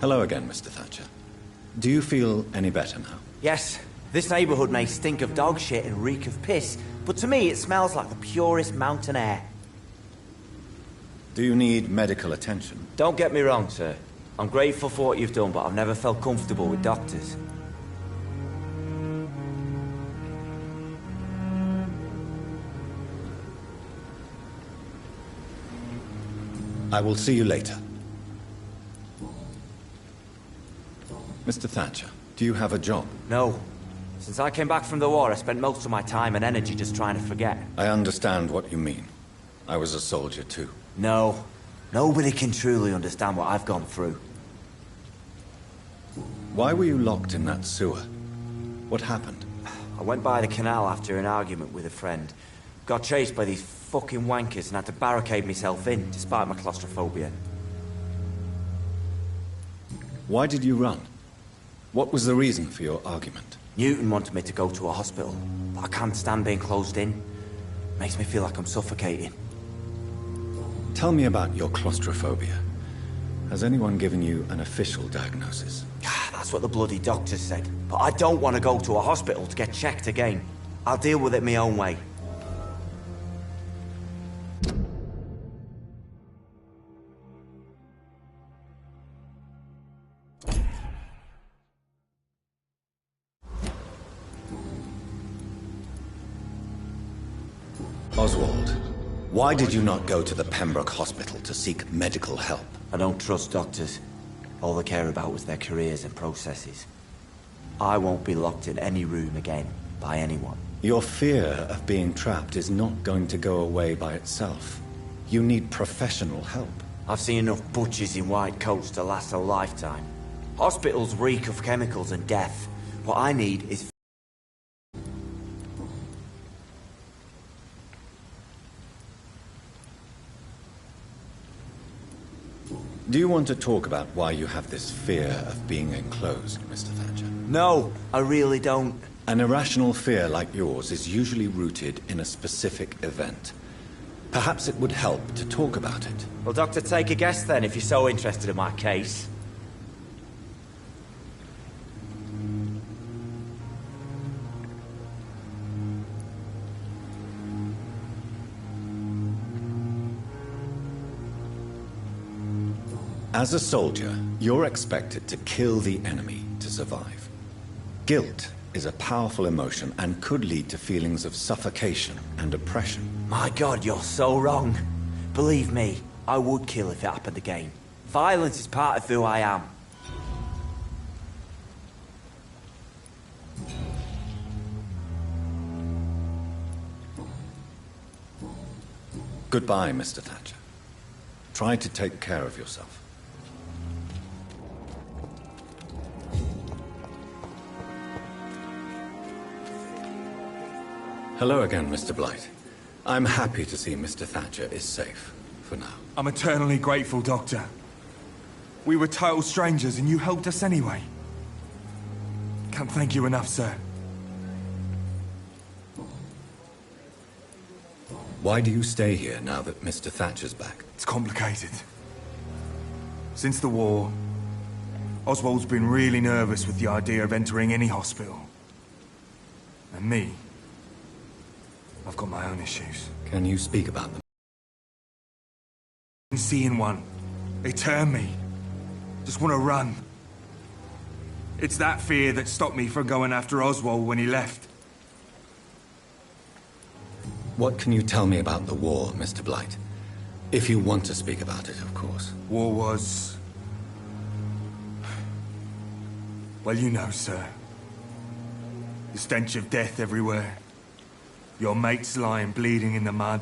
Hello again, Mr. Thatcher. Do you feel any better now? Yes. This neighborhood may stink of dog shit and reek of piss, but to me it smells like the purest mountain air. Do you need medical attention? Don't get me wrong, sir. I'm grateful for what you've done, but I've never felt comfortable with doctors. I will see you later. Mr. Thatcher, do you have a job? No. Since I came back from the war, I spent most of my time and energy just trying to forget. I understand what you mean. I was a soldier too. No. Nobody can truly understand what I've gone through. Why were you locked in that sewer? What happened? I went by the canal after an argument with a friend. Got chased by these fucking wankers and had to barricade myself in, despite my claustrophobia. Why did you run? What was the reason for your argument? Newton wanted me to go to a hospital, but I can't stand being closed in. Makes me feel like I'm suffocating. Tell me about your claustrophobia. Has anyone given you an official diagnosis? That's what the bloody doctors said. But I don't want to go to a hospital to get checked again. I'll deal with it my own way. Oswald, why did you not go to the Pembroke Hospital to seek medical help? I don't trust doctors. All they care about was their careers and processes. I won't be locked in any room again, by anyone. Your fear of being trapped is not going to go away by itself. You need professional help. I've seen enough butchers in white coats to last a lifetime. Hospitals reek of chemicals and death. What I need is... Do you want to talk about why you have this fear of being enclosed, Mr. Thatcher? No, I really don't. An irrational fear like yours is usually rooted in a specific event. Perhaps it would help to talk about it. Well, Doctor, take a guess then, if you're so interested in my case. As a soldier, you're expected to kill the enemy to survive. Guilt is a powerful emotion and could lead to feelings of suffocation and oppression. My God, you're so wrong. Believe me, I would kill if it happened again. Violence is part of who I am. Goodbye, Mr. Thatcher. Try to take care of yourself. Hello again, Mr. Blight. I'm happy to see Mr. Thatcher is safe, for now. I'm eternally grateful, Doctor. We were total strangers and you helped us anyway. Can't thank you enough, sir. Why do you stay here now that Mr. Thatcher's back? It's complicated. Since the war, Oswald's been really nervous with the idea of entering any hospital. And me, I've got my own issues. Can you speak about them? Seeing one, they turn me. Just want to run. It's that fear that stopped me from going after Oswald when he left. What can you tell me about the war, Mr. Blight? If you want to speak about it, of course. War was... well, you know, sir. The stench of death everywhere. Your mates lying bleeding in the mud.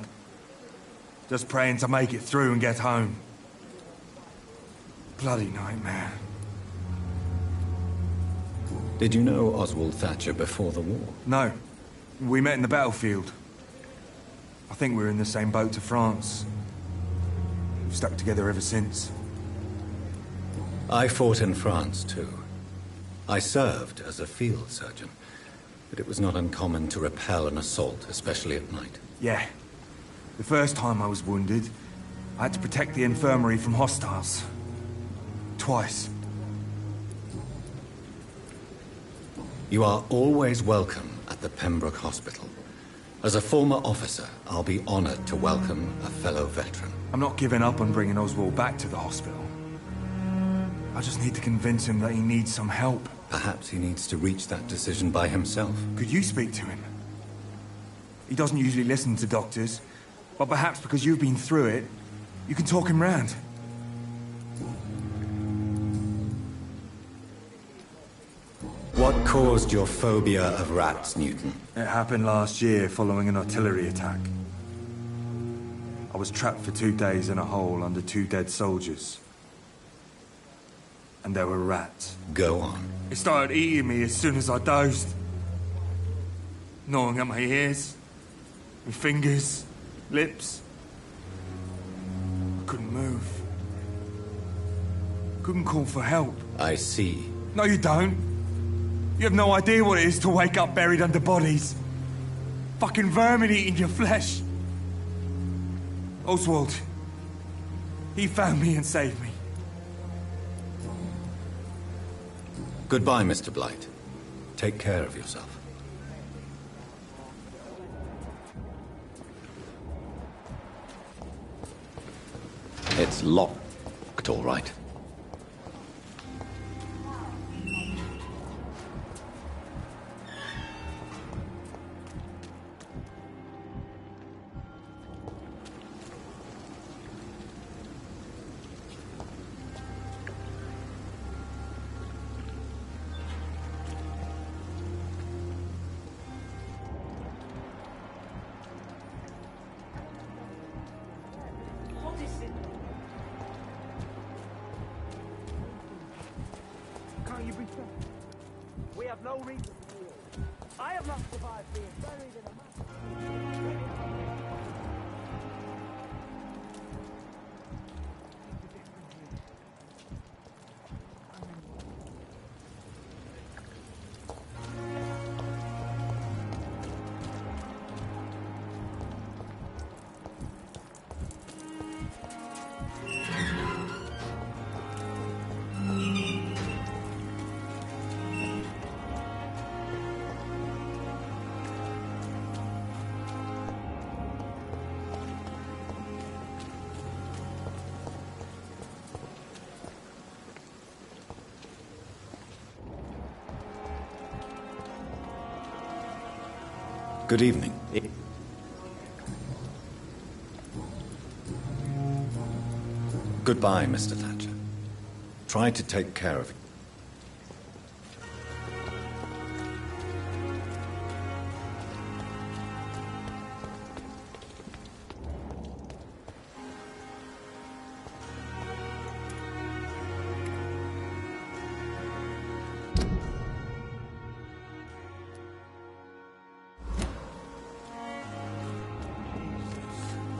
Just praying to make it through and get home. Bloody nightmare. Did you know Oswald Thatcher before the war? No. We met in the battlefield. I think we were in the same boat to France. We've stuck together ever since. I fought in France, too. I served as a field surgeon, but it was not uncommon to repel an assault, especially at night. Yeah. The first time I was wounded, I had to protect the infirmary from hostiles. Twice. You are always welcome at the Pembroke Hospital. As a former officer, I'll be honored to welcome a fellow veteran. I'm not giving up on bringing Oswald back to the hospital. I just need to convince him that he needs some help. Perhaps he needs to reach that decision by himself. Could you speak to him? He doesn't usually listen to doctors, but perhaps because you've been through it, you can talk him round. What caused your phobia of rats, Newton? It happened last year following an artillery attack. I was trapped for 2 days in a hole under 2 dead soldiers. And there were rats. Go on. It started eating me as soon as I dozed. Gnawing at my ears, my fingers, lips. I couldn't move. Couldn't call for help. I see. No, you don't. You have no idea what it is to wake up buried under bodies. Fucking vermin eating your flesh. Oswald. He found me and saved me. Goodbye, Mr. Blight. Take care of yourself. It's locked, all right. We have no reason to fear. I have not survived being buried in a Good evening. Goodbye, Mr. Thatcher. Try to take care of it.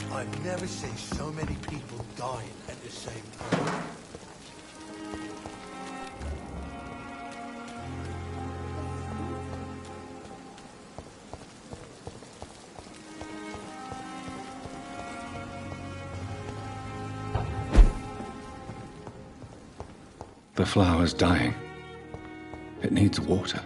I've never seen so many people dying at the same time. The flower's dying. It needs water.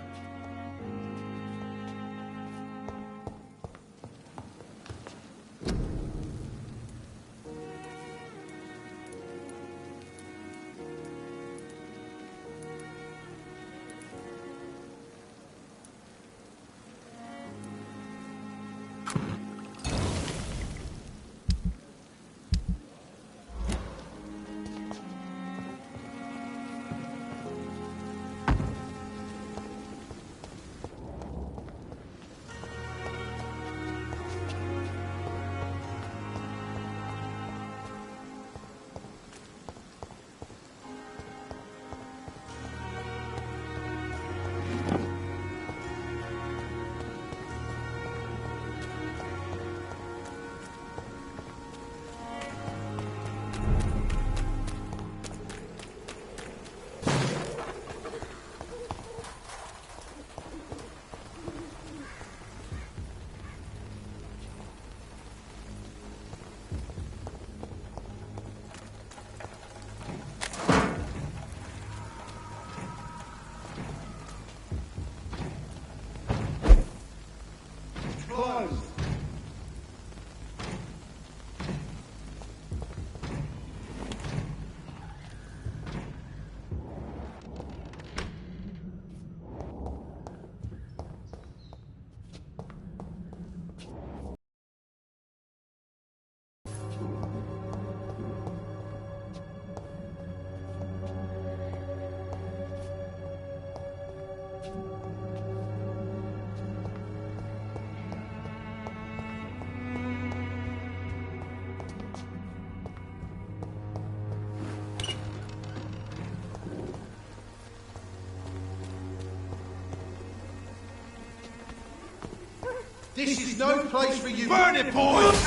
This is no place for you. Burn it, boys!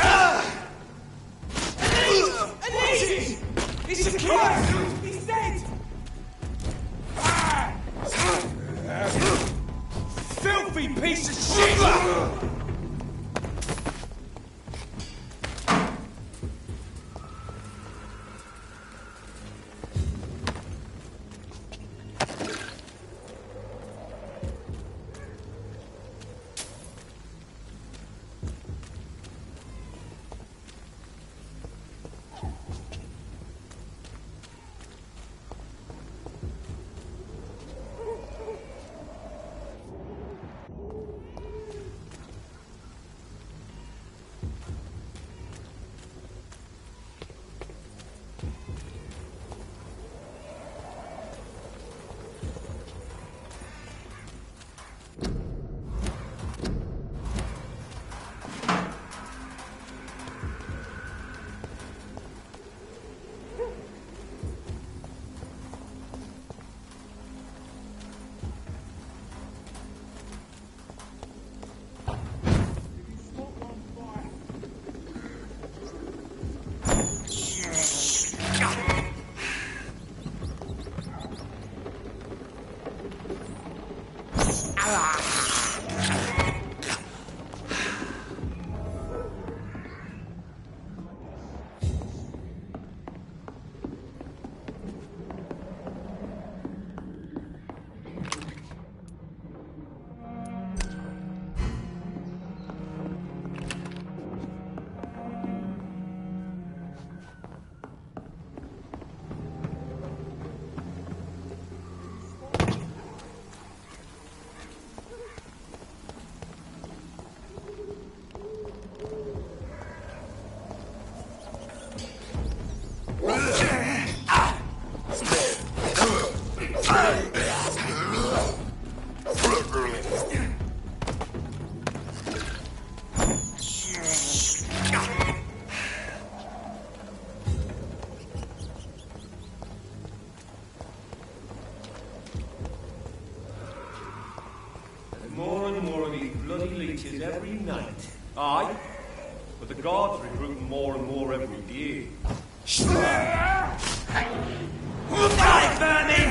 Elise! He's a killer! He's dead! Filthy piece of shit! More and more of these bloody leeches every night. Aye, but the guards recruit more and more every year. Die, vermin!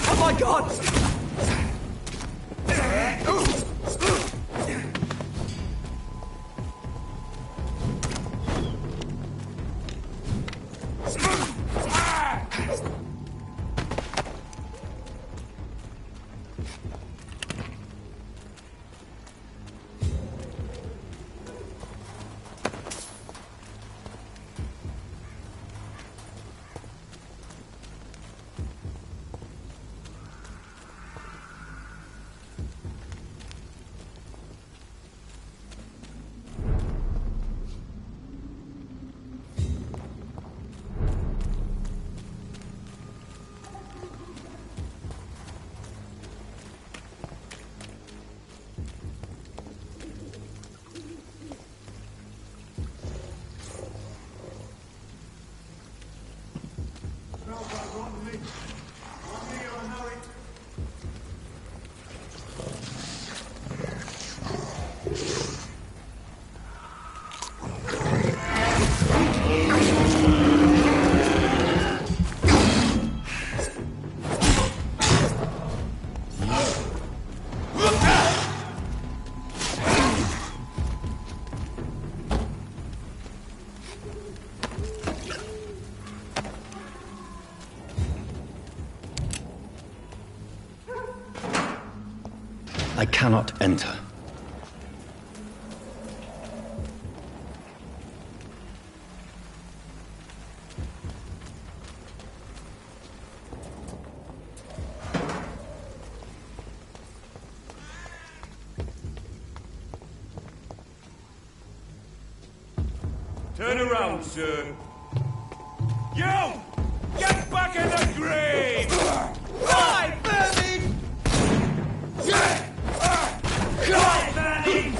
Oh my god! I cannot enter. Turn around, sir. You! Get back in the grave! Die, vermin! Die, vermin!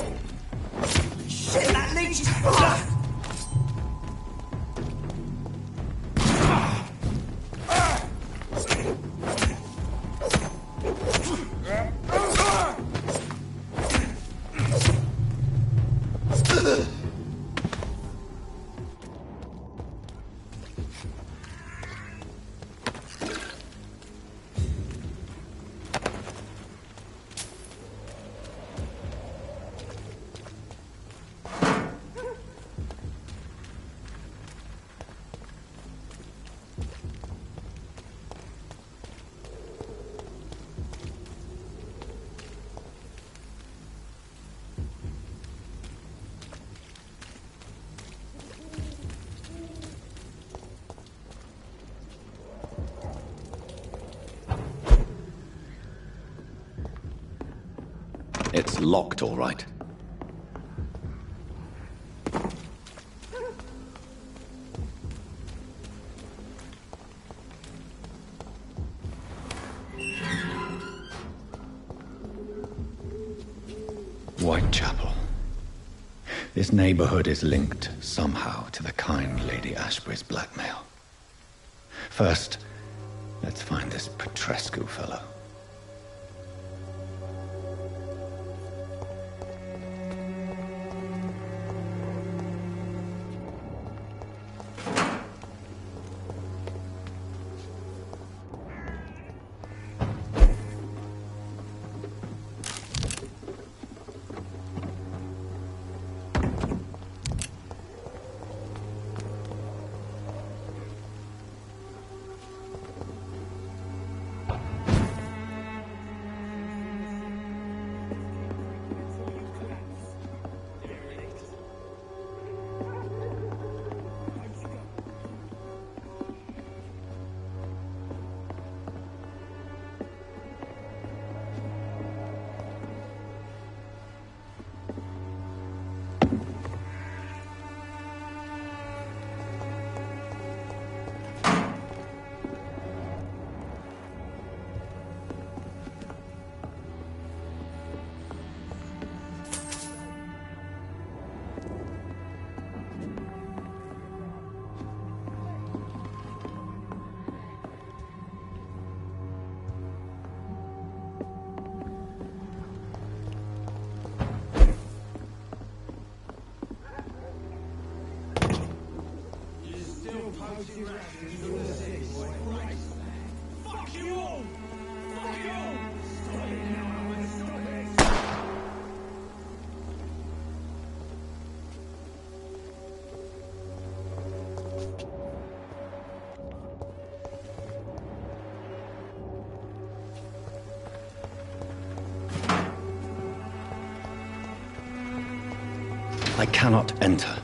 Shit, that leech is fucked! It's locked, all right. Whitechapel. This neighborhood is linked somehow to the kind Lady Ashbury's blackmail. First, let's find this Petrescu fellow. I cannot enter.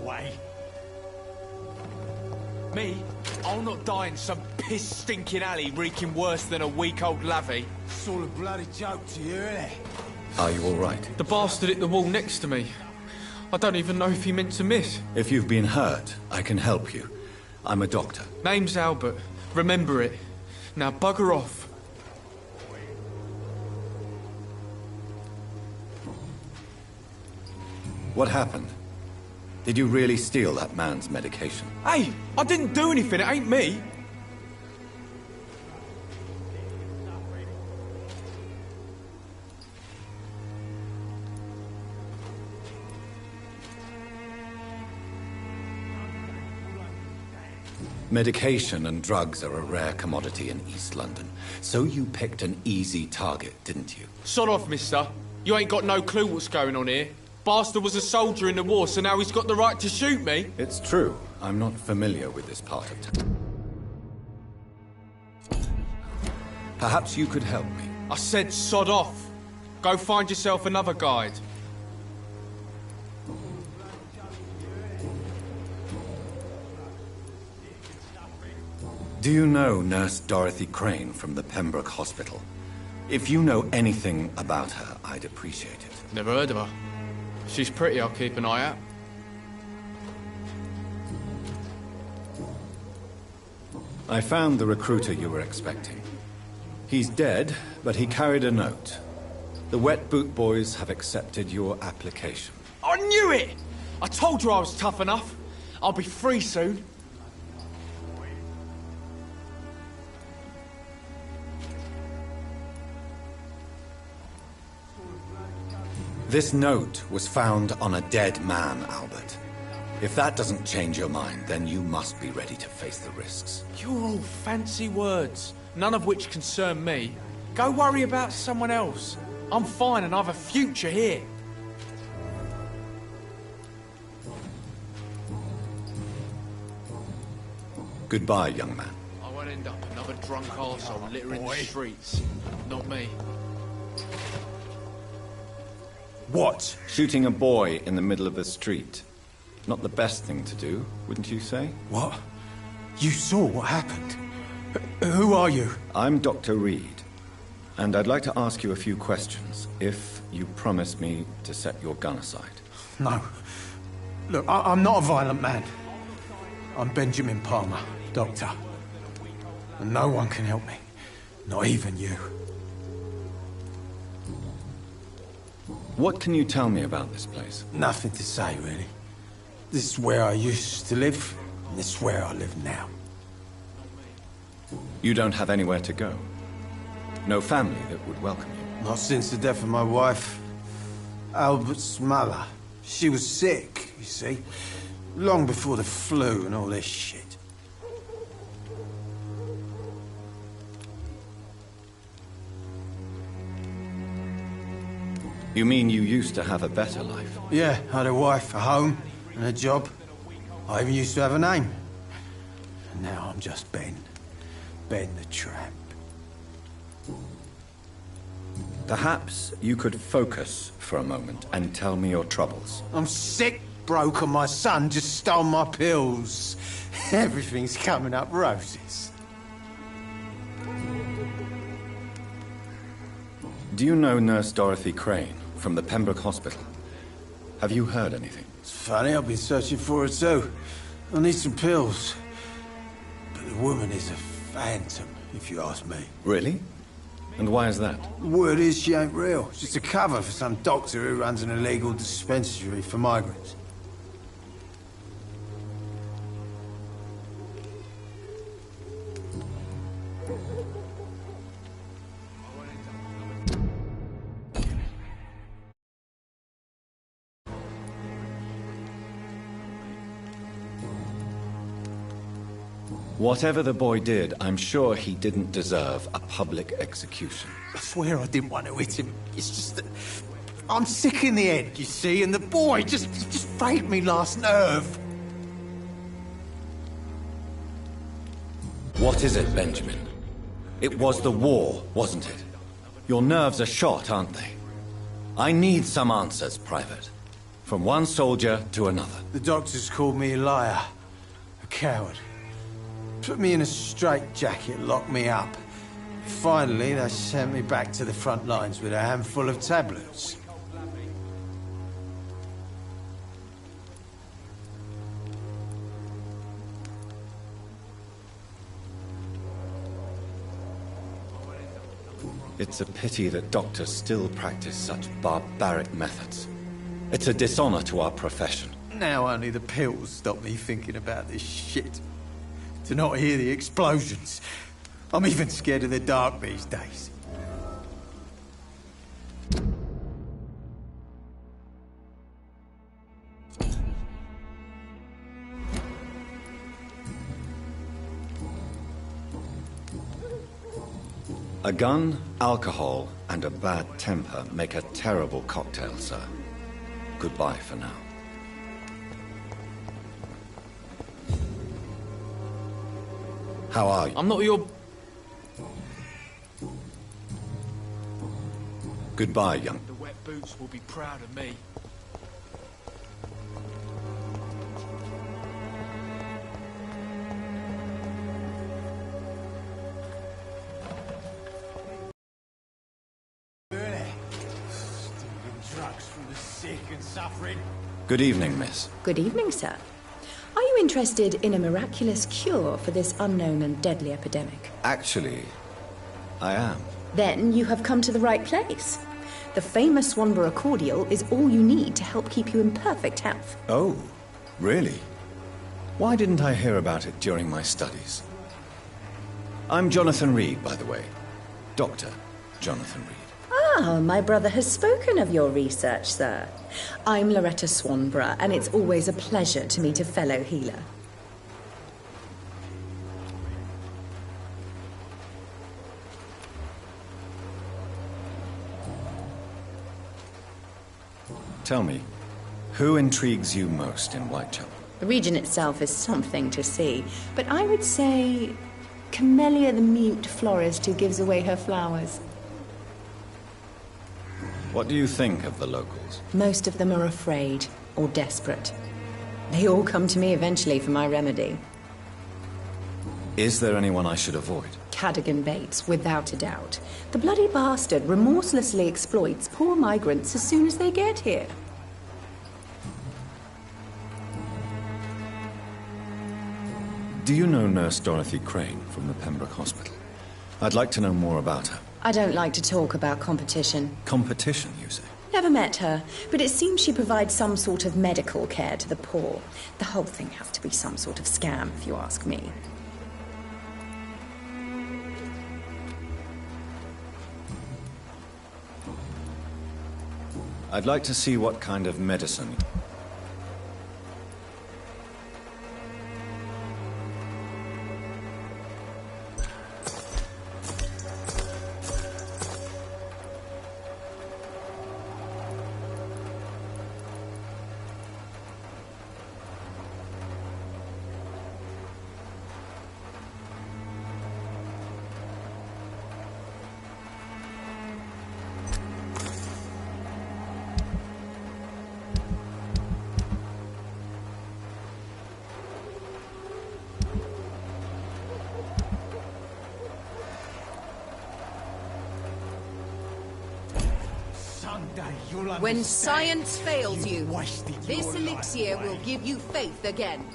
way. Me? I'll not die in some piss-stinking alley reeking worse than a week-old lavvy. It's all a bloody joke to you, isn't it? Are you all right? The bastard hit the wall next to me. I don't even know if he meant to miss. If you've been hurt, I can help you. I'm a doctor. Name's Albert. Remember it. Now bugger off. What happened? Did you really steal that man's medication? Hey, I didn't do anything. It ain't me. Medication and drugs are a rare commodity in East London. So you picked an easy target, didn't you? Sod off, mister. You ain't got no clue what's going on here. Bastard was a soldier in the war, so now he's got the right to shoot me. It's true. I'm not familiar with this part of town. Perhaps you could help me. I said sod off. Go find yourself another guide. Do you know Nurse Dorothy Crane from the Pembroke Hospital? If you know anything about her, I'd appreciate it. Never heard of her. She's pretty, I'll keep an eye out. I found the recruiter you were expecting. He's dead, but he carried a note. The Wet Boot Boys have accepted your application. I knew it! I told you I was tough enough. I'll be free soon. This note was found on a dead man, Albert. If that doesn't change your mind, then you must be ready to face the risks. You're all fancy words, none of which concern me. Go worry about someone else. I'm fine and I've a future here. Goodbye, young man. I won't end up another drunk arsehole littering the streets. Not me. What? Shooting a boy in the middle of the street. Not the best thing to do, wouldn't you say? What? You saw what happened? Who are you? I'm Dr. Reed, and I'd like to ask you a few questions, if you promise me to set your gun aside. No. Look, I'm not a violent man. I'm Benjamin Palmer, doctor. And no one can help me. Not even you. What can you tell me about this place? Nothing to say, really. This is where I used to live, and this is where I live now. You don't have anywhere to go? No family that would welcome you? Not since the death of my wife, Albert's mother. She was sick, you see. Long before the flu and all this shit. You mean you used to have a better life? Yeah, I had a wife, a home, and a job. I even used to have a name. And now I'm just Ben. Ben the Tramp. Perhaps you could focus for a moment and tell me your troubles. I'm sick, broke, and my son just stole my pills. Everything's coming up roses. Do you know Nurse Dorothy Crane from the Pembroke Hospital? Have you heard anything? It's funny, I've been searching for her too. I need some pills. But the woman is a phantom, if you ask me. Really? And why is that? The word is she ain't real. It's just a cover for some doctor who runs an illegal dispensary for migrants. Whatever the boy did, I'm sure he didn't deserve a public execution. I swear I didn't want to hit him. It's just that I'm sick in the head, you see, and the boy just frayed me last nerve. What is it, Benjamin? It was the war, wasn't it? Your nerves are shot, aren't they? I need some answers, Private. From one soldier to another. The doctors called me a liar, a coward. Put me in a straitjacket, locked me up. Finally, they sent me back to the front lines with a handful of tablets. It's a pity that doctors still practice such barbaric methods. It's a dishonor to our profession. Now only the pills stop me thinking about this shit. To not hear the explosions. I'm even scared of the dark these days. A gun, alcohol, and a bad temper make a terrible cocktail, sir. Goodbye for now. How are you? I'm not your... Goodbye, young... The wet boots will be proud of me. Drugs from the sick and suffering. Good evening, miss. Good evening, sir. Are you interested in a miraculous cure for this unknown and deadly epidemic? Actually, I am. Then you have come to the right place. The famous Swanborough cordial is all you need to help keep you in perfect health. Oh, really? Why didn't I hear about it during my studies? I'm Jonathan Reed, by the way. Dr. Jonathan Reed. Ah, my brother has spoken of your research, sir. I'm Loretta Swanborough, and it's always a pleasure to meet a fellow healer. Tell me, who intrigues you most in Whitechapel? The region itself is something to see, but I would say Camellia the mute florist who gives away her flowers. What do you think of the locals? Most of them are afraid or desperate. They all come to me eventually for my remedy. Is there anyone I should avoid? Cadogan Bates, without a doubt. The bloody bastard remorselessly exploits poor migrants as soon as they get here. Do you know Nurse Dorothy Crane from the Pembroke Hospital? I'd like to know more about her. I don't like to talk about competition. Competition, you say? Never met her, but it seems she provides some sort of medical care to the poor. The whole thing has to be some sort of scam, if you ask me. I'd like to see what kind of medicine... When science fails you, this elixir will give you faith again.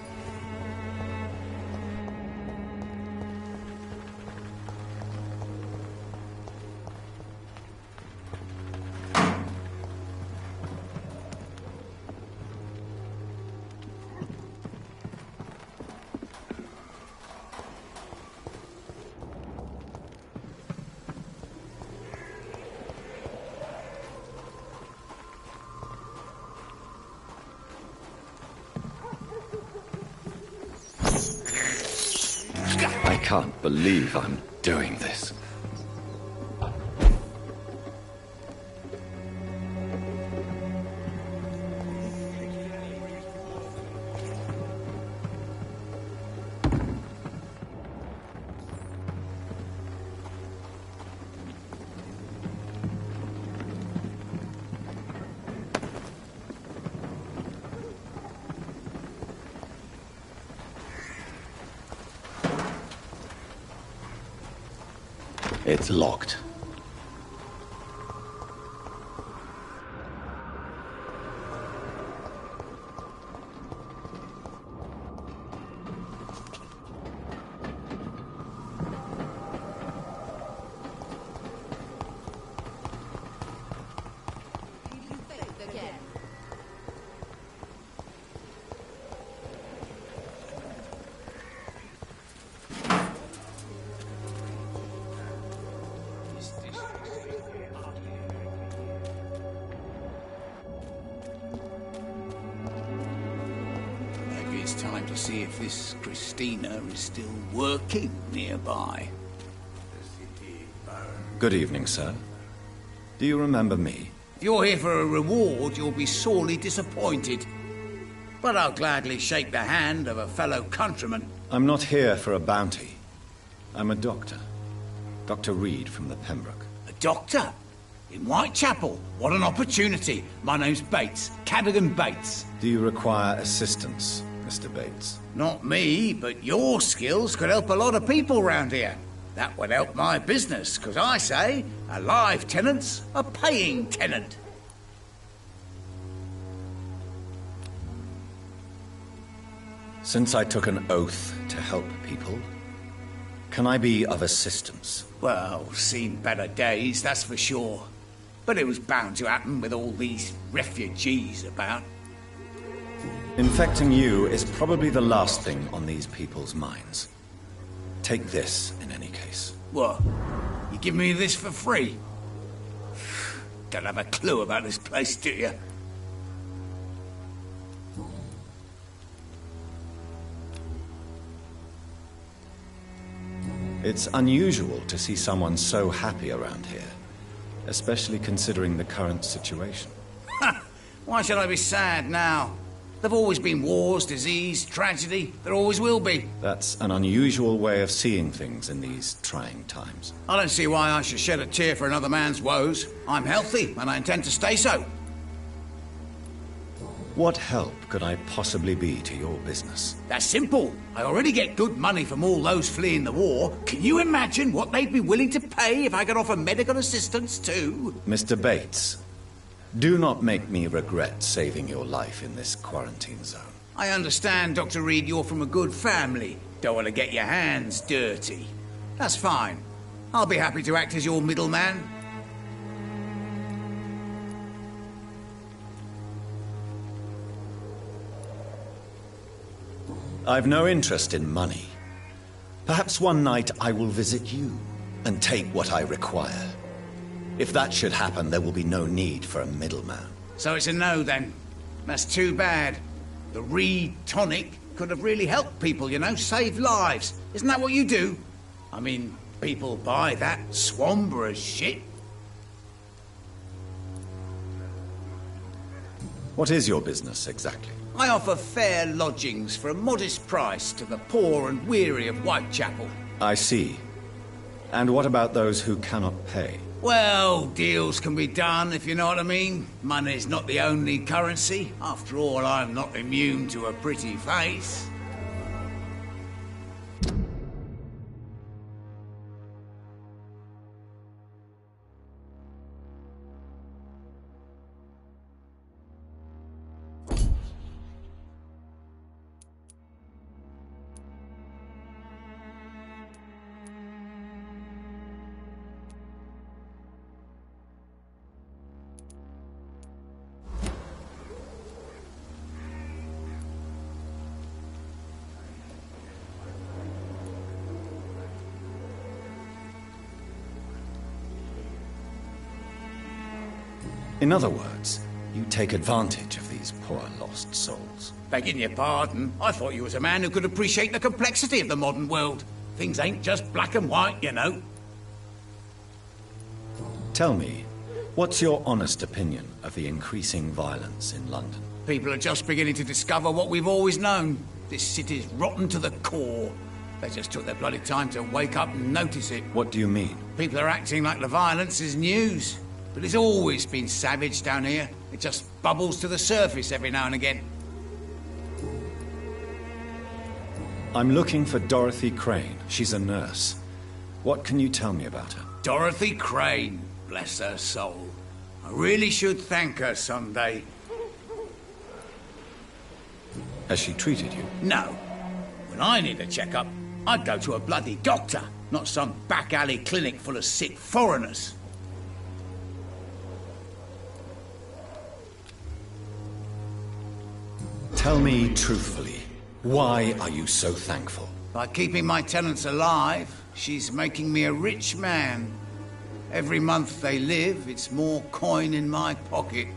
I can't believe I'm doing this. It's locked. It's time to see if this Christina is still working nearby. Good evening, sir. Do you remember me? If you're here for a reward, you'll be sorely disappointed. But I'll gladly shake the hand of a fellow countryman. I'm not here for a bounty. I'm a doctor. Dr. Reed from the Pembroke. A doctor? In Whitechapel? What an opportunity. My name's Bates. Cadogan Bates. Do you require assistance, Mr. Bates? Not me, but your skills could help a lot of people round here. That would help my business, because I say a live tenant's a paying tenant. Since I took an oath to help people, can I be of assistance? Well, seen better days, that's for sure. But it was bound to happen with all these refugees about. Infecting you is probably the last thing on these people's minds. Take this, in any case. What? You give me this for free? Don't have a clue about this place, do you? It's unusual to see someone so happy around here, especially considering the current situation. Why should I be sad now? There've always been wars, disease, tragedy. There always will be. That's an unusual way of seeing things in these trying times. I don't see why I should shed a tear for another man's woes. I'm healthy, and I intend to stay so. What help could I possibly be to your business? That's simple. I already get good money from all those fleeing the war. Can you imagine what they'd be willing to pay if I could offer medical assistance too? Mr. Bates, do not make me regret saving your life in this quarantine zone. I understand, Dr. Reed, you're from a good family. Don't want to get your hands dirty. That's fine. I'll be happy to act as your middleman. I've no interest in money. Perhaps one night I will visit you and take what I require. If that should happen, there will be no need for a middleman. So it's a no, then. That's too bad. The Reed tonic could have really helped people, you know, saved lives. Isn't that what you do? I mean, people buy that Swanborough shit. What is your business, exactly? I offer fair lodgings for a modest price to the poor and weary of Whitechapel. I see. And what about those who cannot pay? Well, deals can be done, if you know what I mean. Money's not the only currency. After all, I'm not immune to a pretty face. In other words, you take advantage of these poor lost souls. Begging your pardon, I thought you was a man who could appreciate the complexity of the modern world. Things ain't just black and white, you know. Tell me, what's your honest opinion of the increasing violence in London? People are just beginning to discover what we've always known. This city's rotten to the core. They just took their bloody time to wake up and notice it. What do you mean? People are acting like the violence is news. But it's always been savage down here. It just bubbles to the surface every now and again. I'm looking for Dorothy Crane. She's a nurse. What can you tell me about her? Dorothy Crane, bless her soul. I really should thank her someday. Has she treated you? No. When I need a checkup, I'd go to a bloody doctor, not some back alley clinic full of sick foreigners. Tell me truthfully, why are you so thankful? By keeping my tenants alive, she's making me a rich man. Every month they live, it's more coin in my pocket.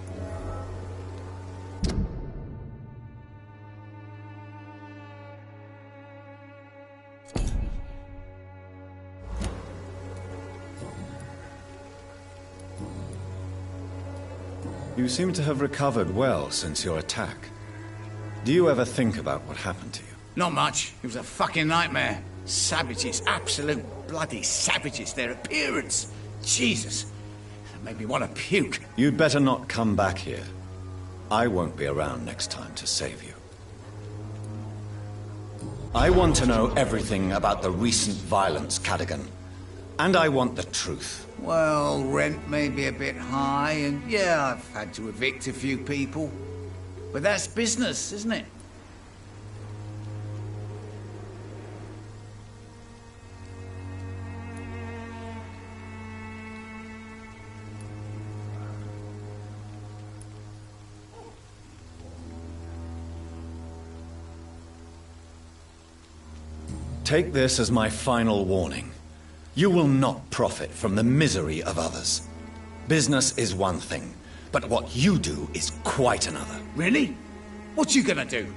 You seem to have recovered well since your attack. Do you ever think about what happened to you? Not much. It was a fucking nightmare. Savages, absolute bloody savages. Their appearance. Jesus. That made me want to puke. You'd better not come back here. I won't be around next time to save you. I want to know everything about the recent violence, Cadogan. And I want the truth. Well, rent may be a bit high, and yeah, I've had to evict a few people. But that's business, isn't it? Take this as my final warning. You will not profit from the misery of others. Business is one thing, but what you do is quite another. Really? What you gonna do?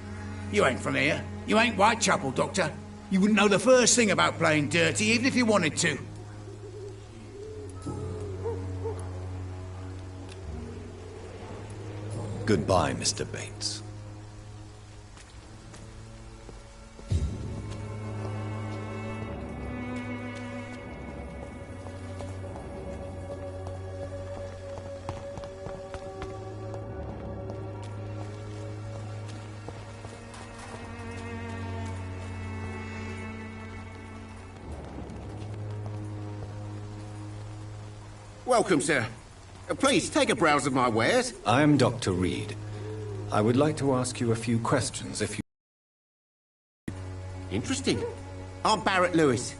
You ain't from here. You ain't Whitechapel, Doctor. You wouldn't know the first thing about playing dirty, even if you wanted to. Goodbye, Mr. Bates. Welcome, sir. Please, take a browse of my wares. I am Dr. Reed. I would like to ask you a few questions, if you... Interesting. I'm Barrett Lewis.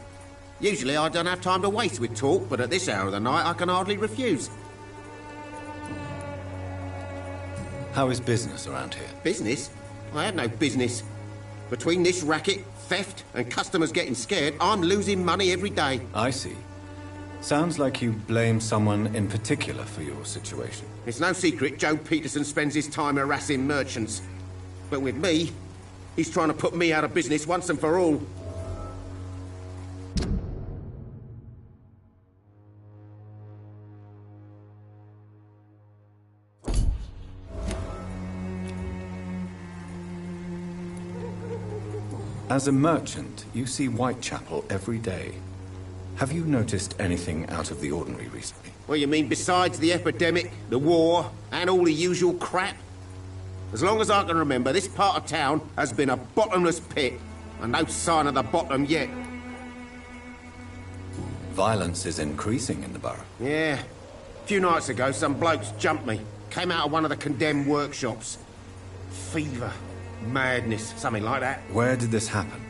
Usually I don't have time to waste with talk, but at this hour of the night I can hardly refuse. How is business around here? Business? I have no business. Between this racket, theft, and customers getting scared, I'm losing money every day. I see. Sounds like you blame someone in particular for your situation. It's no secret Joe Peterson spends his time harassing merchants. But with me, he's trying to put me out of business once and for all. As a merchant, you see Whitechapel every day. Have you noticed anything out of the ordinary recently? Well, you mean besides the epidemic, the war, and all the usual crap? As long as I can remember, this part of town has been a bottomless pit, and no sign of the bottom yet. Violence is increasing in the borough. Yeah. A few nights ago, some blokes jumped me. Came out of one of the condemned workshops. Fever, madness, something like that. Where did this happen?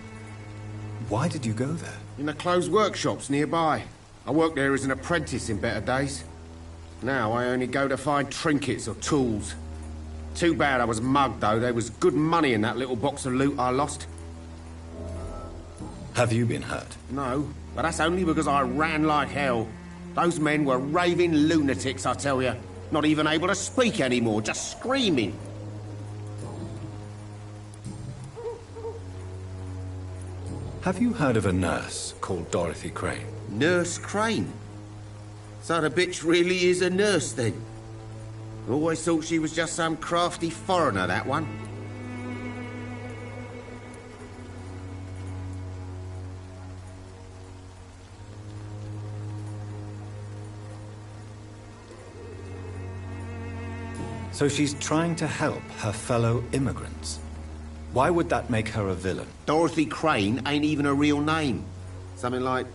Why did you go there? In the closed workshops nearby. I worked there as an apprentice in better days. Now I only go to find trinkets or tools. Too bad I was mugged, though. There was good money in that little box of loot I lost. Have you been hurt? No, but that's only because I ran like hell. Those men were raving lunatics, I tell you. Not even able to speak anymore, just screaming. Have you heard of a nurse called Dorothy Crane? Nurse Crane? So the bitch really is a nurse, then? Always thought she was just some crafty foreigner, that one. So she's trying to help her fellow immigrants. Why would that make her a villain? Dorothy Crane ain't even a real name. Something like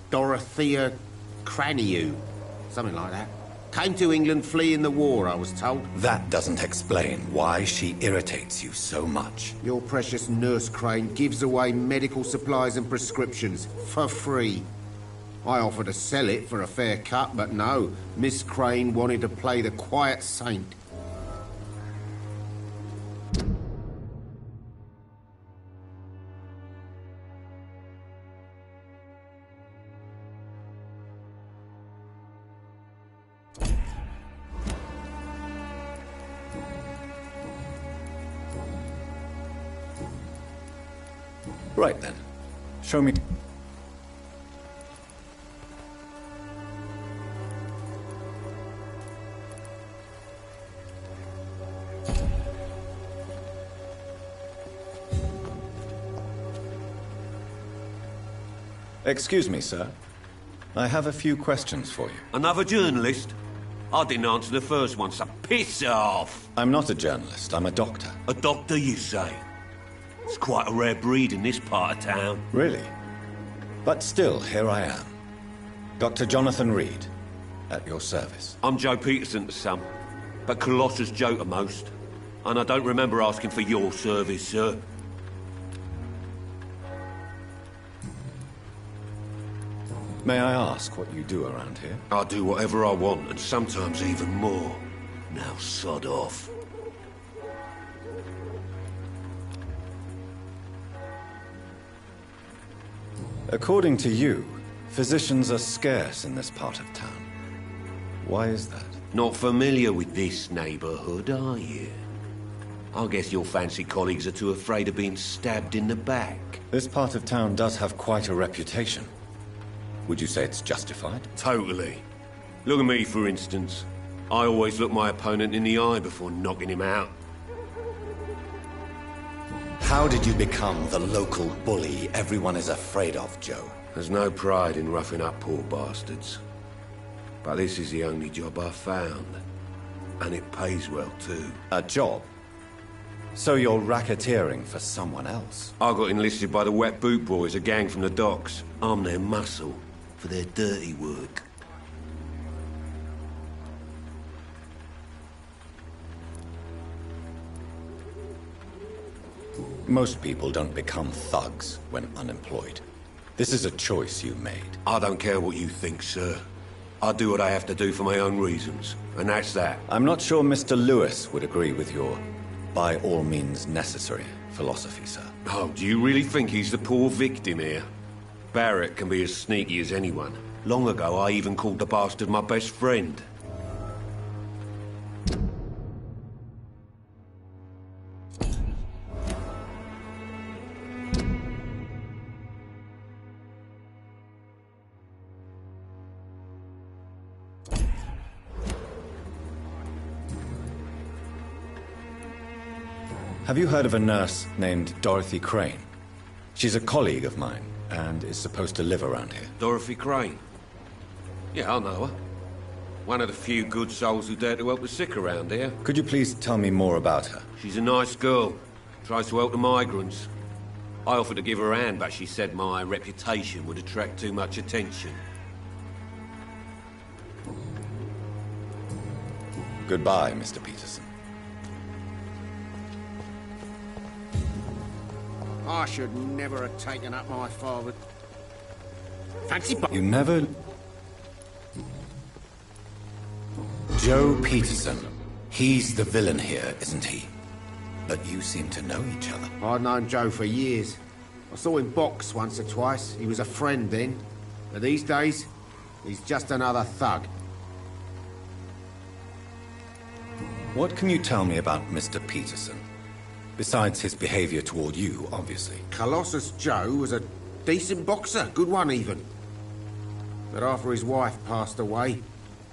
Dorothea Craniu. Something like that. Came to England fleeing the war, I was told. That doesn't explain why she irritates you so much. Your precious Nurse Crane gives away medical supplies and prescriptions for free. I offered to sell it for a fair cut, but no. Miss Crane wanted to play the quiet saint. Right then. Show me... Excuse me, sir. I have a few questions for you. Another journalist? I didn't answer the first one, so piss off! I'm not a journalist, I'm a doctor. A doctor, you say? It's quite a rare breed in this part of town. Really? But still, here I am. Dr. Jonathan Reed, at your service. I'm Joe Peterson to some, but Colossus Joe to most. And I don't remember asking for your service, sir. May I ask what you do around here? I do whatever I want, and sometimes even more. Now sod off. According to you, physicians are scarce in this part of town. Why is that? Not familiar with this neighborhood, are you? I guess your fancy colleagues are too afraid of being stabbed in the back. This part of town does have quite a reputation. Would you say it's justified? Totally. Look at me, for instance. I always look my opponent in the eye before knocking him out. How did you become the local bully everyone is afraid of, Joe? There's no pride in roughing up poor bastards. But this is the only job I've found. And it pays well, too. A job? So you're racketeering for someone else? I got enlisted by the Wet Boot Boys, a gang from the docks. I'm their muscle for their dirty work. Most people don't become thugs when unemployed. This is a choice you made. I don't care what you think, sir. I do what I have to do for my own reasons, and that's that. I'm not sure Mr. Lewis would agree with your by all means necessary philosophy, sir. Oh, do you really think he's the poor victim here? Barrett can be as sneaky as anyone. Long ago, I even called the bastard my best friend. Have you heard of a nurse named Dorothy Crane? She's a colleague of mine, and is supposed to live around here. Dorothy Crane? Yeah, I know her. One of the few good souls who dare to help the sick around here. Could you please tell me more about her? She's a nice girl. Tries to help the migrants. I offered to give her a hand, but she said my reputation would attract too much attention. Goodbye, Mr. Peterson. I should never have taken up my father. Fancy You never... Joe Peterson. He's the villain here, isn't he? But you seem to know each other. I'd known Joe for years. I saw him box once or twice. He was a friend then. But these days, he's just another thug. What can you tell me about Mr. Peterson? Besides his behavior toward you, obviously. Colossus Joe was a decent boxer, good one even. But after his wife passed away,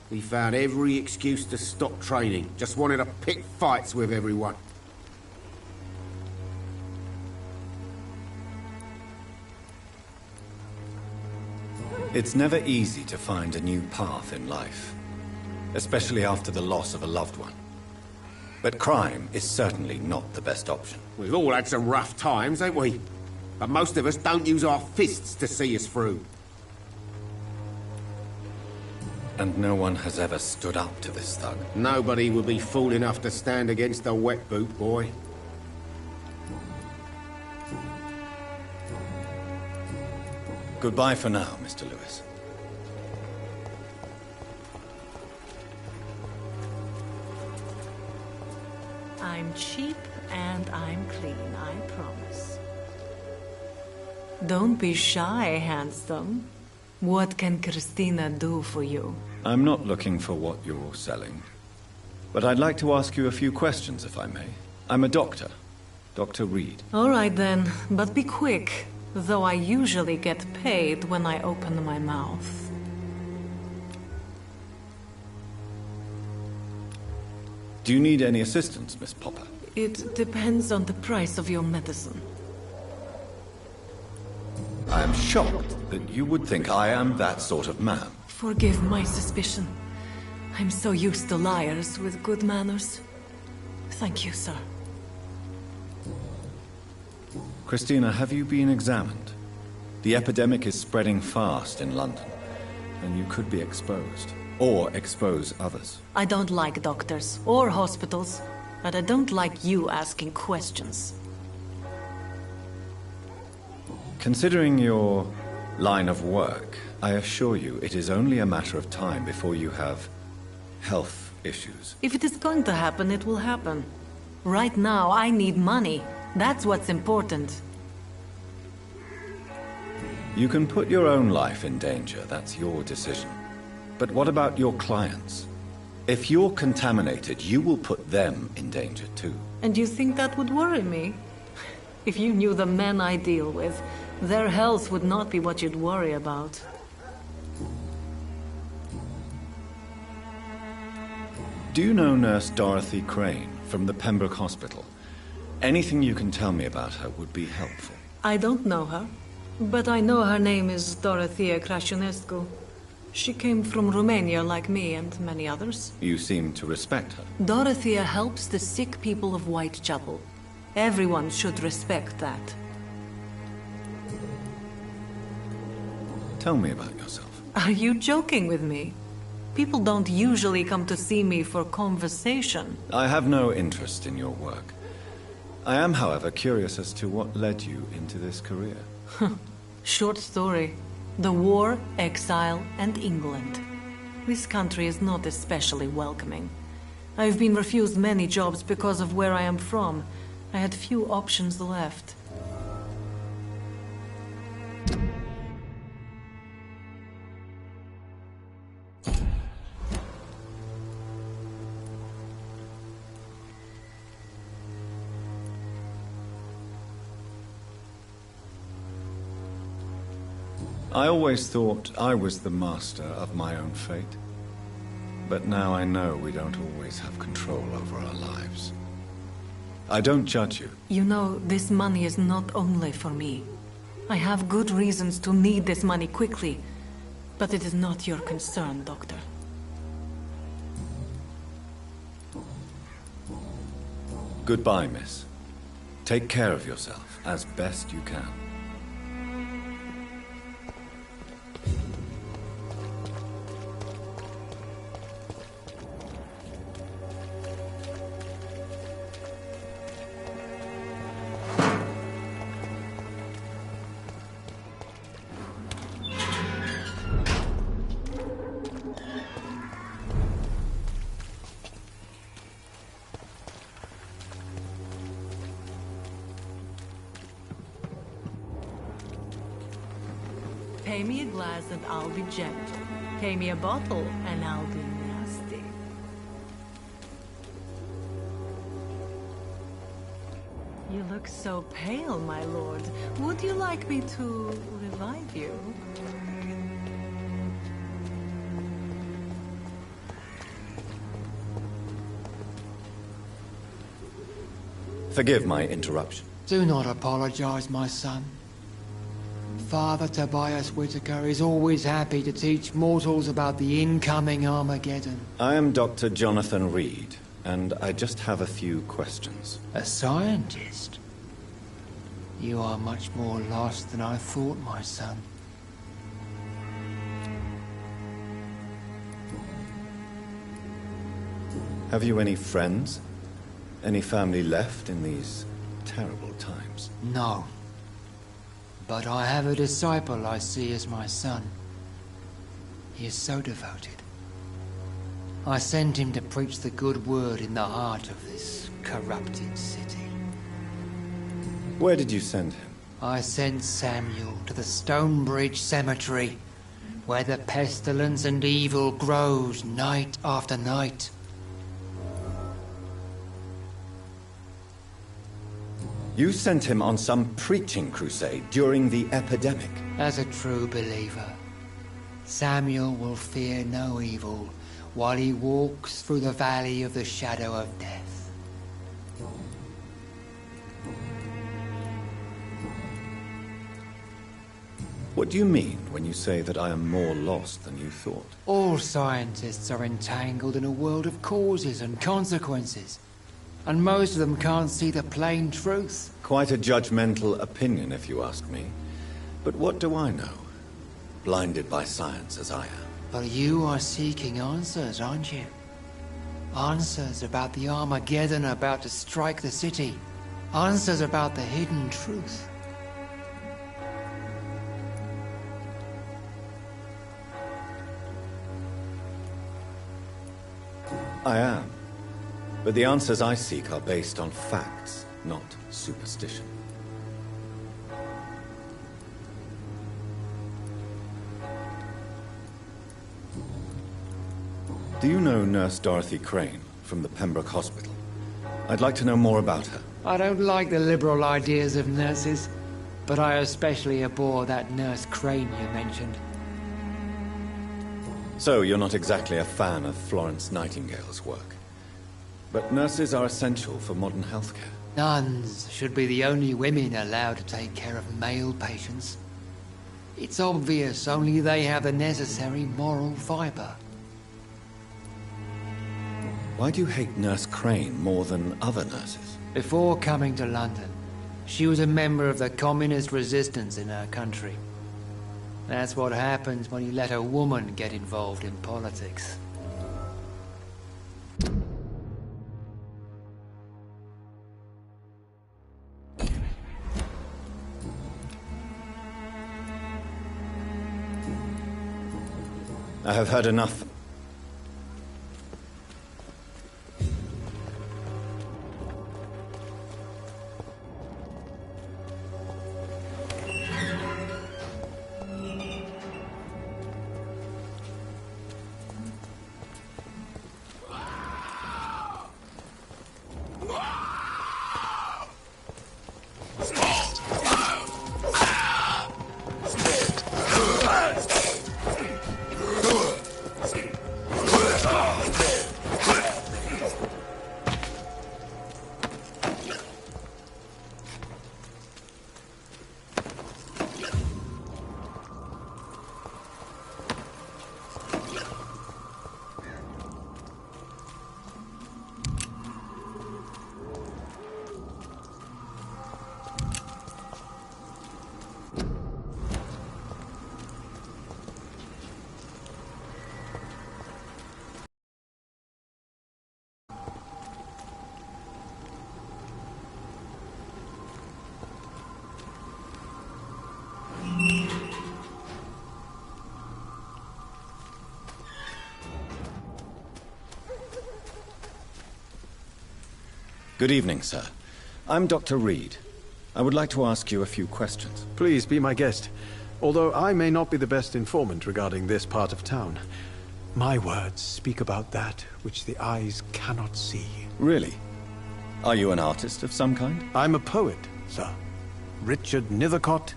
he found every excuse to stop training. Just wanted to pick fights with everyone. It's never easy to find a new path in life, especially after the loss of a loved one. But crime is certainly not the best option. We've all had some rough times, ain't we? But most of us don't use our fists to see us through. And no one has ever stood up to this thug? Nobody would be fool enough to stand against a wet boot boy. Goodbye for now, Mr. Lewis. I'm cheap and I'm clean, I promise. Don't be shy, handsome. What can Christina do for you? I'm not looking for what you're selling. But I'd like to ask you a few questions, if I may. I'm a doctor. Dr. Reed. All right then, but be quick. Though I usually get paid when I open my mouth. Do you need any assistance, Miss Popper? It depends on the price of your medicine. I am shocked that you would think I am that sort of man. Forgive my suspicion. I'm so used to liars with good manners. Thank you, sir. Christina, have you been examined? The epidemic is spreading fast in London, and you could be exposed. Or expose others. I don't like doctors or hospitals, but I don't like you asking questions. Considering your line of work, I assure you it is only a matter of time before you have health issues. If it is going to happen, it will happen. Right now, I need money. That's what's important. You can put your own life in danger, that's your decision. But what about your clients? If you're contaminated, you will put them in danger too. And you think that would worry me? If you knew the men I deal with, their health would not be what you'd worry about. Do you know Nurse Dorothy Crane from the Pembroke Hospital? Anything you can tell me about her would be helpful. I don't know her, but I know her name is Dorothea Crăciunescu. She came from Romania like me and many others. You seem to respect her. Dorothea helps the sick people of Whitechapel. Everyone should respect that. Tell me about yourself. Are you joking with me? People don't usually come to see me for conversation. I have no interest in your work. I am, however, curious as to what led you into this career. Short story. The war, exile, and England. This country is not especially welcoming. I've been refused many jobs because of where I am from. I had few options left. I always thought I was the master of my own fate. But now I know we don't always have control over our lives. I don't judge you. You know, this money is not only for me. I have good reasons to need this money quickly, but it is not your concern, Doctor. Goodbye, miss. Take care of yourself as best you can. Pay me a glass and I'll be gentle. Pay me a bottle and I'll be nasty. You look so pale, my lord. Would you like me to revive you? Forgive my interruption. Do not apologize, my son. Father Tobias Whitaker is always happy to teach mortals about the incoming Armageddon. I am Dr. Jonathan Reed, and I just have a few questions. A scientist? You are much more lost than I thought, my son. Have you any friends? Any family left in these terrible times? No. But I have a disciple I see as my son. He is so devoted. I sent him to preach the good word in the heart of this corrupted city. Where did you send him? I sent Samuel to the Stonebridge Cemetery, where the pestilence and evil grows night after night. You sent him on some preaching crusade during the epidemic. As a true believer, Samuel will fear no evil while he walks through the valley of the shadow of death. What do you mean when you say that I am more lost than you thought? All scientists are entangled in a world of causes and consequences, and most of them can't see the plain truth. Quite a judgmental opinion, if you ask me. But what do I know? Blinded by science as I am. But you are seeking answers, aren't you? Answers about the Armageddon about to strike the city. Answers about the hidden truth. I am. But the answers I seek are based on facts, not superstition. Do you know Nurse Dorothy Crane from the Pembroke Hospital? I'd like to know more about her. I don't like the liberal ideas of nurses, but I especially abhor that Nurse Crane you mentioned. So, you're not exactly a fan of Florence Nightingale's work. But nurses are essential for modern healthcare. Nuns should be the only women allowed to take care of male patients. It's obvious only they have the necessary moral fiber. Why do you hate Nurse Crane more than other nurses? Before coming to London, she was a member of the communist resistance in her country. That's what happens when you let a woman get involved in politics. I have heard enough. Good evening, sir. I'm Dr. Reed. I would like to ask you a few questions. Please be my guest. Although I may not be the best informant regarding this part of town, my words speak about that which the eyes cannot see. Really? Are you an artist of some kind? I'm a poet, sir. Richard Nethercott,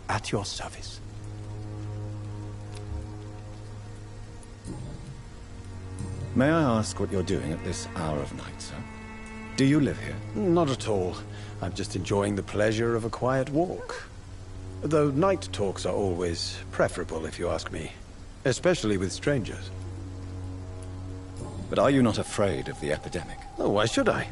at your service. May I ask what you're doing at this hour of night, sir? Do you live here? Not at all. I'm just enjoying the pleasure of a quiet walk. Though night talks are always preferable, if you ask me. Especially with strangers. But are you not afraid of the epidemic? Oh, why should I?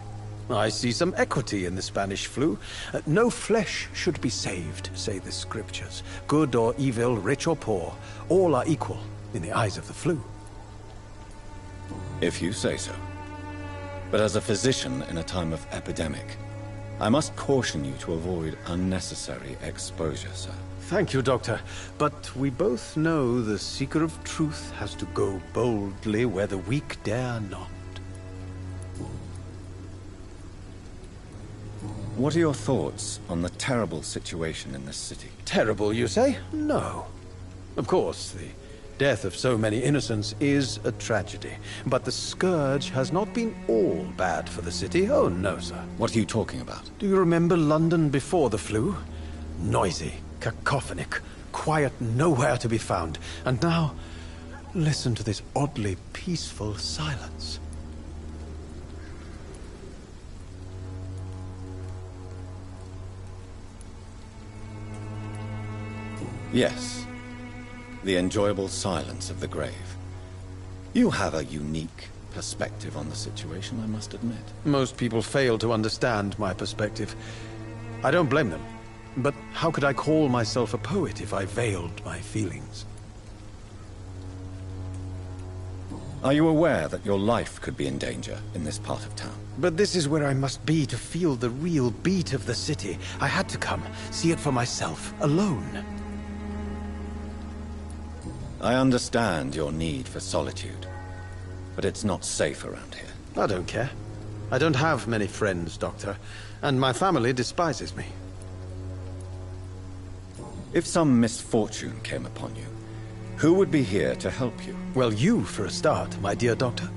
I see some equity in the Spanish flu. No flesh should be saved, say the scriptures. Good or evil, rich or poor, all are equal in the eyes of the flu. If you say so. But as a physician in a time of epidemic, I must caution you to avoid unnecessary exposure, sir. Thank you, Doctor. But we both know the seeker of truth has to go boldly where the weak dare not. What are your thoughts on the terrible situation in this city? Terrible, you say? No. Of course, the death of so many innocents is a tragedy. But the scourge has not been all bad for the city. Oh, no, sir. What are you talking about? Do you remember London before the flu? Noisy, cacophonic, quiet nowhere to be found. And now, listen to this oddly peaceful silence. Yes. The enjoyable silence of the grave. You have a unique perspective on the situation, I must admit. Most people fail to understand my perspective. I don't blame them. But how could I call myself a poet if I veiled my feelings? Are you aware that your life could be in danger in this part of town? But this is where I must be to feel the real beat of the city. I had to come, see it for myself, alone. I understand your need for solitude, but it's not safe around here. I don't care. I don't have many friends, Doctor, and my family despises me. If some misfortune came upon you, who would be here to help you? Well, you, for a start, my dear Doctor.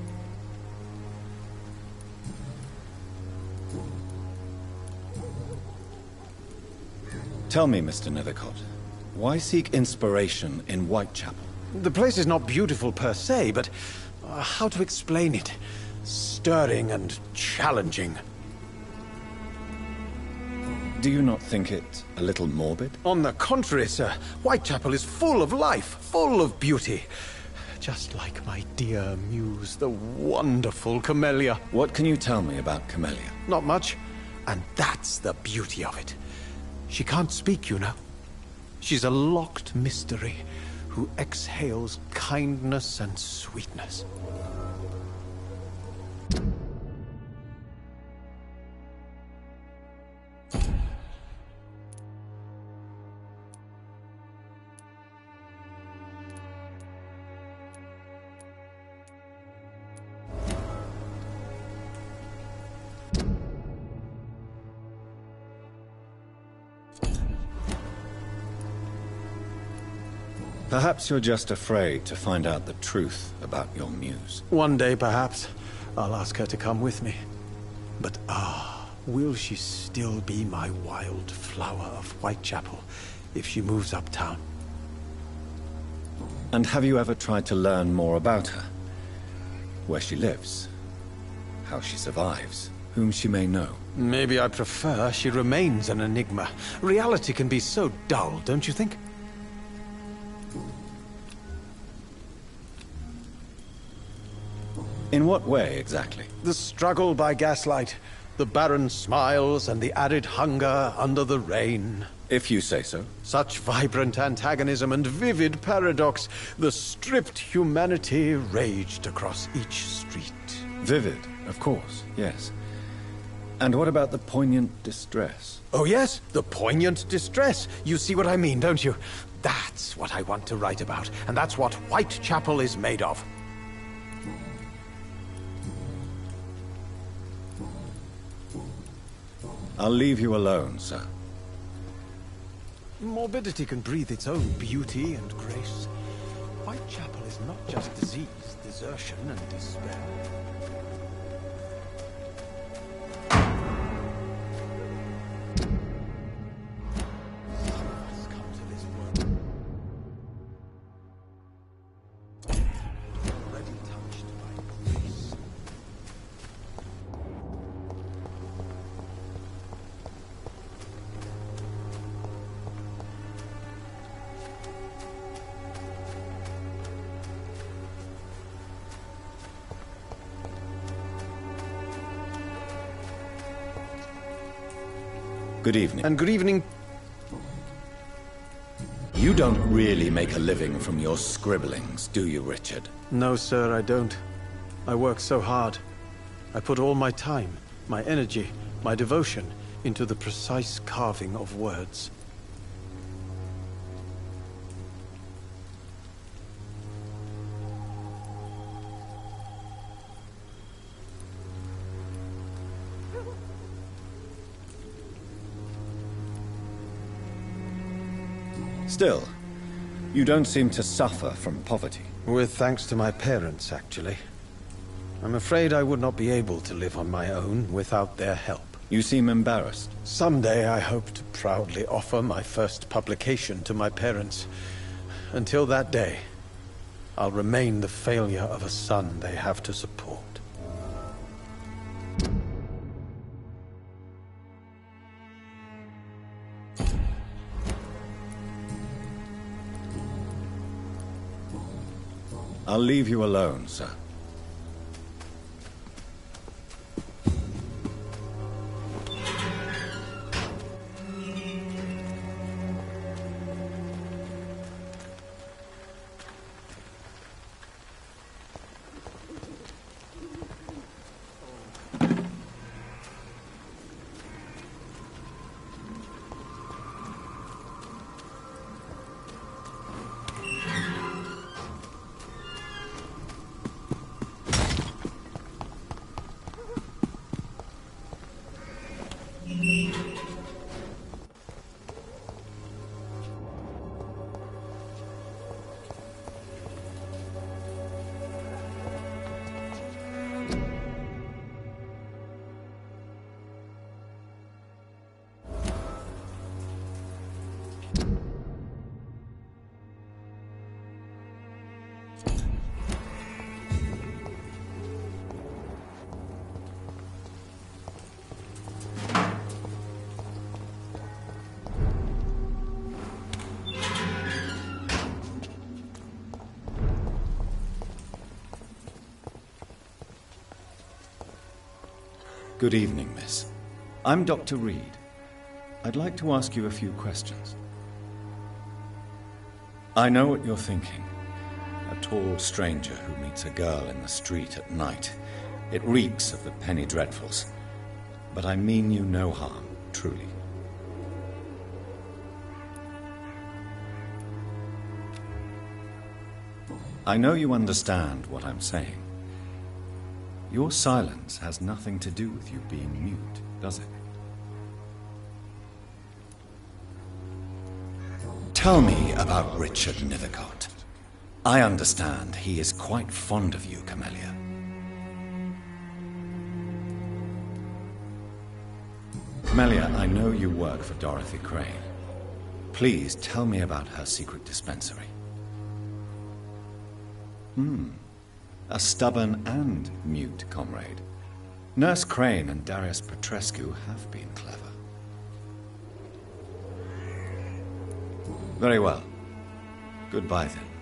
Tell me, Mr. Nethercott, why seek inspiration in Whitechapel? The place is not beautiful per se, but how to explain it? Stirring and challenging. Do you not think it a little morbid? On the contrary, sir. Whitechapel is full of life, full of beauty. Just like my dear muse, the wonderful Camellia. What can you tell me about Camellia? Not much. And that's the beauty of it. She can't speak, you know. She's a locked mystery who exhales kindness and sweetness. Perhaps you're just afraid to find out the truth about your muse. One day, perhaps, I'll ask her to come with me. But will she still be my wild flower of Whitechapel if she moves uptown? And have you ever tried to learn more about her? Where she lives? How she survives? Whom she may know? Maybe I prefer she remains an enigma. Reality can be so dull, don't you think? In what way, exactly? The struggle by gaslight, the barren smiles and the arid hunger under the rain. If you say so. Such vibrant antagonism and vivid paradox. The stripped humanity raged across each street. Vivid, of course, yes. And what about the poignant distress? Oh yes, the poignant distress. You see what I mean, don't you? That's what I want to write about, and that's what Whitechapel is made of. I'll leave you alone, sir. Morbidity can breathe its own beauty and grace. Whitechapel is not just disease, desertion, and despair. Good evening. And good evening. You don't really make a living from your scribblings, do you, Richard? No, sir, I don't. I work so hard. I put all my time, my energy, my devotion into the precise carving of words. Still, you don't seem to suffer from poverty. With thanks to my parents, actually. I'm afraid I would not be able to live on my own without their help. You seem embarrassed. Someday I hope to proudly offer my first publication to my parents. Until that day, I'll remain the failure of a son they have to support. I'll leave you alone, sir. Good evening, miss. I'm Dr. Reed. I'd like to ask you a few questions. I know what you're thinking. A tall stranger who meets a girl in the street at night. It reeks of the penny dreadfuls. But I mean you no harm, truly. I know you understand what I'm saying. Your silence has nothing to do with you being mute, does it? Tell me about Richard Nithercott. I understand he is quite fond of you, Camellia. Camellia, I know you work for Dorothy Crane. Please tell me about her secret dispensary. A stubborn and mute comrade. Nurse Crane and Darius Petrescu have been clever. Very well. Goodbye then.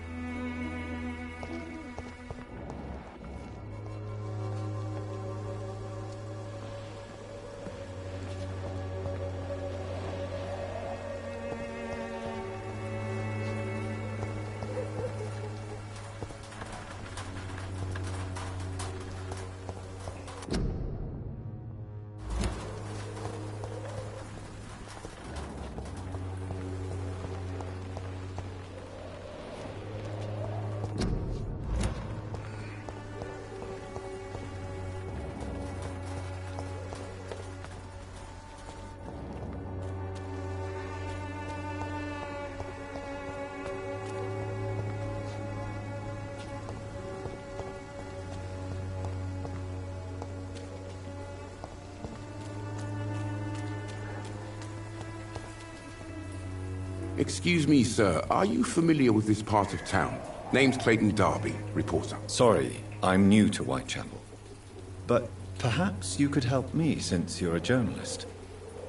Excuse me, sir. Are you familiar with this part of town? Name's Clayton Darby, reporter. Sorry, I'm new to Whitechapel. But perhaps you could help me since you're a journalist.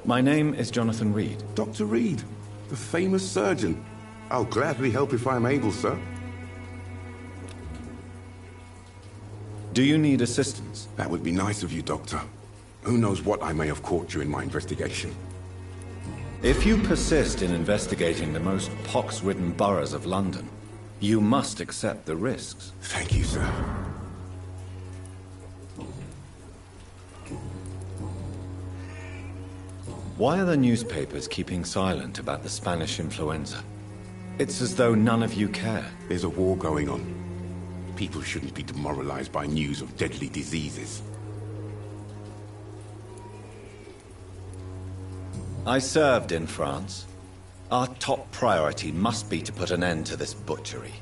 My name is Jonathan Reed. Dr. Reed, the famous surgeon. I'll gladly help if I'm able, sir. Do you need assistance? That would be nice of you, Doctor. Who knows what I may have caught during my investigation. If you persist in investigating the most pox-ridden boroughs of London, you must accept the risks. Thank you, sir. Why are the newspapers keeping silent about the Spanish influenza? It's as though none of you care. There's a war going on. People shouldn't be demoralized by news of deadly diseases. I served in France. Our top priority must be to put an end to this butchery.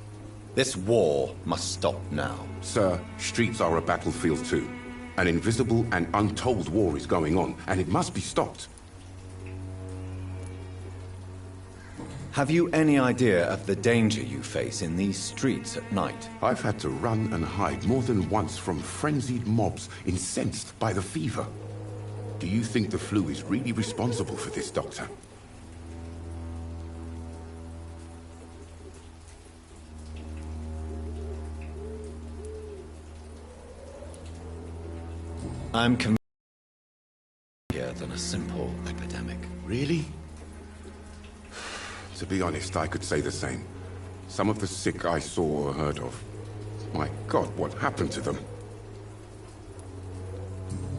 This war must stop now. Sir, streets are a battlefield too. An invisible and untold war is going on, and it must be stopped. Have you any idea of the danger you face in these streets at night? I've had to run and hide more than once from frenzied mobs incensed by the fever. Do you think the flu is really responsible for this, Doctor? I'm convinced than a simple epidemic. Really? To be honest, I could say the same. Some of the sick I saw or heard of. My God, what happened to them?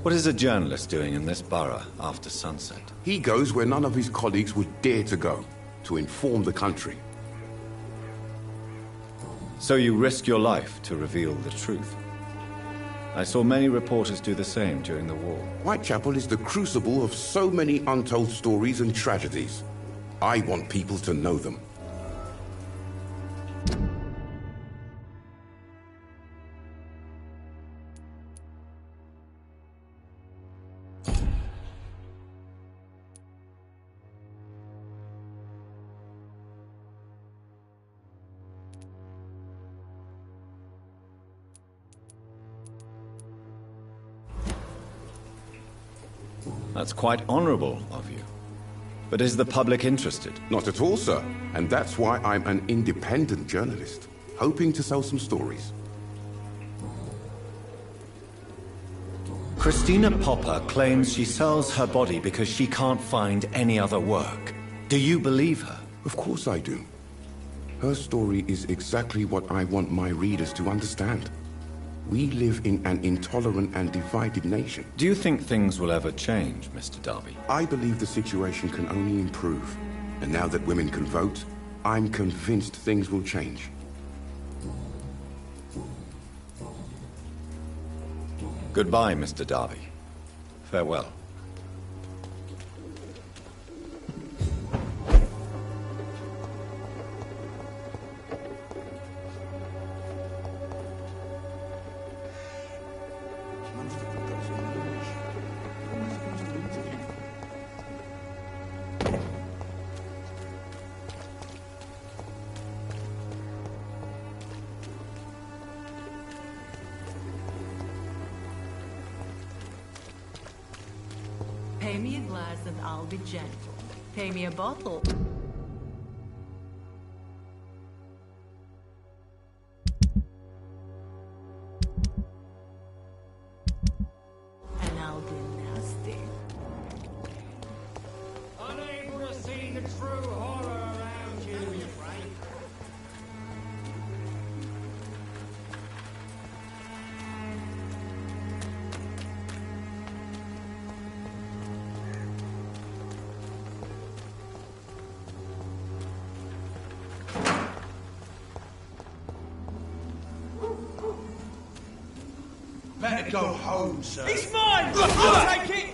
What is a journalist doing in this borough after sunset? He goes where none of his colleagues would dare to go, to inform the country. So you risk your life to reveal the truth? I saw many reporters do the same during the war. Whitechapel is the crucible of so many untold stories and tragedies. I want people to know them. That's quite honorable of you. But is the public interested? Not at all, sir. And that's why I'm an independent journalist, hoping to sell some stories. Christina Popper claims she sells her body because she can't find any other work. Do you believe her? Of course I do. Her story is exactly what I want my readers to understand. We live in an intolerant and divided nation. Do you think things will ever change, Mr. Darby? I believe the situation can only improve. And now that women can vote, I'm convinced things will change. Goodbye, Mr. Darby. Farewell. Pay me a glass and I'll be gentle. Pay me a bottle. And I'll be nasty. Unable to see the true horror around you, Frank. Better go home, sir. It's mine! I'll take it!